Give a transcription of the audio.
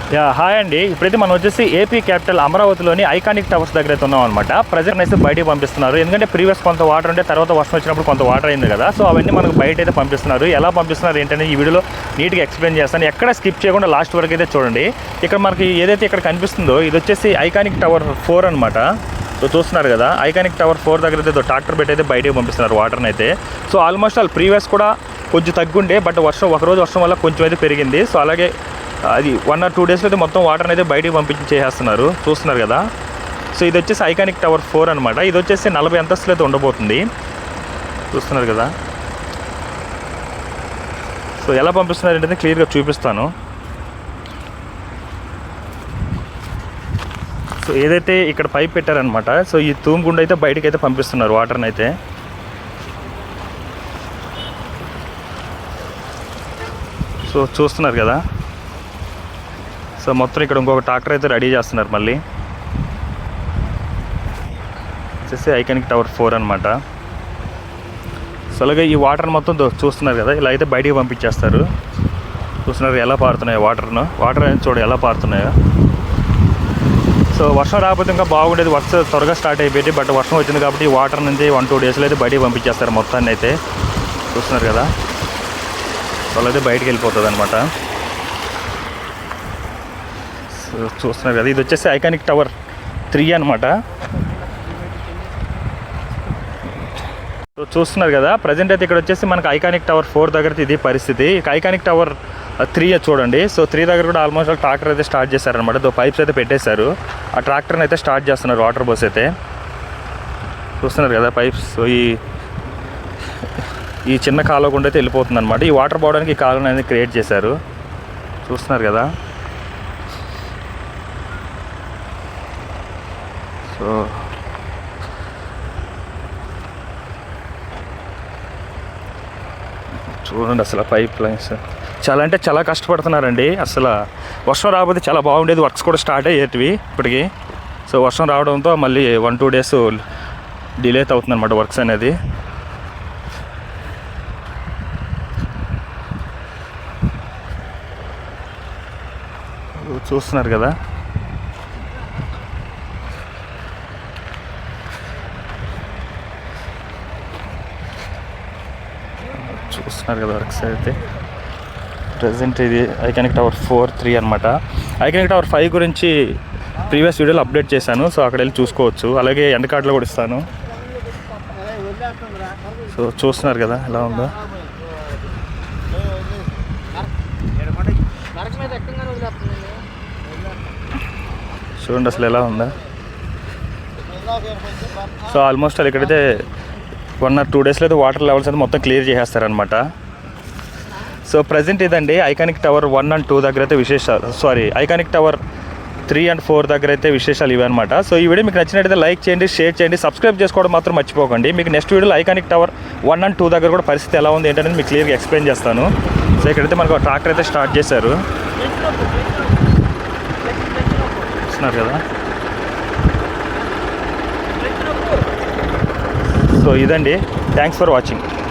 Hi అండి. ఇప్పుడైతే మనం వచ్చేసి ఏపీ క్యాపిటల్ అమరావతిలోని ఐకానిక్ టవర్స్ దగ్గర అయితే ఉన్నాం అనమాట. ప్రజెంట్ అయితే బయటికి పంపిస్తున్నారు. ఎందుకంటే ప్రీవియస్ కొంత వాటర్ ఉంటే తర్వాత వర్షం వచ్చినప్పుడు కొంత వాటర్ అయింది కదా, సో అవన్నీ మనకు బయట అయితే పంపిస్తున్నారు. ఎలా పంపిస్తున్నారు ఏంటనే ఈ వీడియోలో నీట్గా ఎక్స్ప్లెయిన్ చేస్తాను. ఎక్కడ స్కిప్ చేయకుండా లాస్ట్ వరకు అయితే చూడండి. ఇక్కడ మనకి ఏదైతే ఇక్కడ కనిపిస్తుందో ఇది వచ్చేసి ఐకానిక్ టవర్ 4 అనమాట. సో చూస్తున్నారు కదా, ఐకానిక్ టవర్ 4 దగ్గర అయితే ట్రాక్టర్ పెట్టి అయితే బయటకు పంపిస్తున్నారు వాటర్ని అయితే. సో ఆల్మోస్ట్ ఆల్ ప్రీవియస్ కూడా కొంచెం తగ్గుండే, బట్ ఒకరోజు వర్షం వల్ల కొంచెం అయితే పెరిగింది. సో అలాగే అది 1 or 2 డేస్లో అయితే మొత్తం వాటర్ని అయితే బయటికి పంపించేస్తున్నారు. చూస్తున్నారు కదా. సో ఇది వచ్చేసి ఐకానిక్ టవర్ 4 అనమాట. ఇది వచ్చేసి 40 అంతస్తులు అయితే ఉండబోతుంది. చూస్తున్నారు కదా. సో ఎలా పంపిస్తున్నారు ఏంటంటే క్లియర్గా చూపిస్తాను. సో ఏదైతే ఇక్కడ పైప్ పెట్టారనమాట, సో ఈ తూము గుండా అయితే బయటకు అయితే పంపిస్తున్నారు వాటర్ని అయితే. సో చూస్తున్నారు కదా. సో మొత్తం ఇక్కడ ఇంకొక ట్రాక్టర్ అయితే రెడీ చేస్తున్నారు. మళ్ళీ వచ్చేసి ఐకానిక్ టవర్ 4 అనమాట. సో అలాగే ఈ వాటర్ మొత్తం చూస్తున్నారు కదా, ఇలా అయితే బయటికి పంపించేస్తారు. చూస్తున్నారు ఎలా పారుతున్నాయో వాటర్ అనేది చూడ ఎలా పారుతున్నాయో. సో వర్షం రాకపోతే ఇంకా బాగుండేది, వర్షం త్వరగా స్టార్ట్ అయిపోయింది. బట్ వర్షం వచ్చింది కాబట్టి ఈ వాటర్ నుంచి 1-2 డేస్లో అయితే బయటికి పంపించేస్తారు మొత్తాన్ని అయితే. చూస్తున్నారు కదా. సో అలా అయితే బయటికి వెళ్ళిపోతుంది అనమాట. చూస్తున్నారు కదా, ఇది వచ్చేసి ఐకానిక్ టవర్ 3 అనమాట. సో చూస్తున్నారు కదా, ప్రజెంట్ అయితే ఇక్కడ వచ్చేసి మనకు ఐకానిక్ టవర్ 4 దగ్గర ఇది పరిస్థితి. ఇక ఐకానిక్ టవర్ 3 చూడండి. సో 3 దగ్గర కూడా ఆల్మోస్ట్ ట్రాక్టర్ అయితే స్టార్ట్ చేశారనమాట. పైప్స్ అయితే పెట్టేశారు. ఆ ట్రాక్టర్ని అయితే స్టార్ట్ చేస్తున్నారు వాటర్ బస్ అయితే. చూస్తున్నారు కదా పైప్స్. సో ఈ చిన్న కాలువ గుండా అయితే వెళ్ళిపోతుంది అనమాట. ఈ వాటర్ పోవడానికి ఈ కాలువని అనేది క్రియేట్ చేశారు. చూస్తున్నారు కదా. సో చూడండి అసలు పైప్ లైన్స్ చాలా అంటే చాలా కష్టపడుతున్నారండి. అసలు వర్షం రాకపోతే చాలా బాగుండేది, వర్క్స్ కూడా స్టార్ట్ అయ్యేటివి ఇప్పటికి. సో వర్షం రావడంతో మళ్ళీ 1-2 డేస్ డిలే అవుతుంది అనమాట వర్క్స్ అనేది. చూస్తున్నారు కదా. చూస్తున్నారు కదా వర్క్స్ అయితే. ప్రజెంట్ ఇది ఐకానిక్ టవర్ 4-3 అనమాట. ఐకానిక్ టవర్ 5 గురించి ప్రీవియస్ వీడియోలో అప్డేట్ చేశాను. సో అక్కడ వెళ్ళి చూసుకోవచ్చు. అలాగే ఎండ్ కార్డులో కూడా ఇస్తాను. సో చూస్తున్నారు కదా ఎలా ఉందో. చూడండి అసలు ఎలా ఉందా. సో ఆల్మోస్ట్ అది ఇక్కడైతే 1 or 2 డేస్లో అయితే వాటర్ లెవెల్స్ అయితే మొత్తం క్లియర్ చేసేస్తారనమాట. సో ప్రజెంట్ ఇదండి ఐకానిక్ టవర్ 1 and 2 దగ్గర అయితే విశేషాలు, ఐకానిక్ టవర్ 3 and 4 దగ్గర అయితే విశేషాలు ఇవి అనమాట. సో ఈ వీడియో మీకు నచ్చినట్టయితే లైక్ చేయండి, షేర్ చేయండి, సబ్స్క్రైబ్ చేసుకోవడం మాత్రం మర్చిపోకండి. మీకు నెక్స్ట్ వీడియోలో ఐకానిక్ టవర్ 1 and 2 దగ్గర కూడా పరిస్థితి ఎలా ఉంది ఏంటనేది మీకు క్లియర్గా ఎక్స్ప్లెయిన్ చేస్తాను. సో ఇక్కడైతే మనకు ట్రాక్టర్ అయితే స్టార్ట్ చేశారు. చూస్తున్నారు కదా. సో ఇదండి, థ్యాంక్స్ ఫర్ వాచింగ్.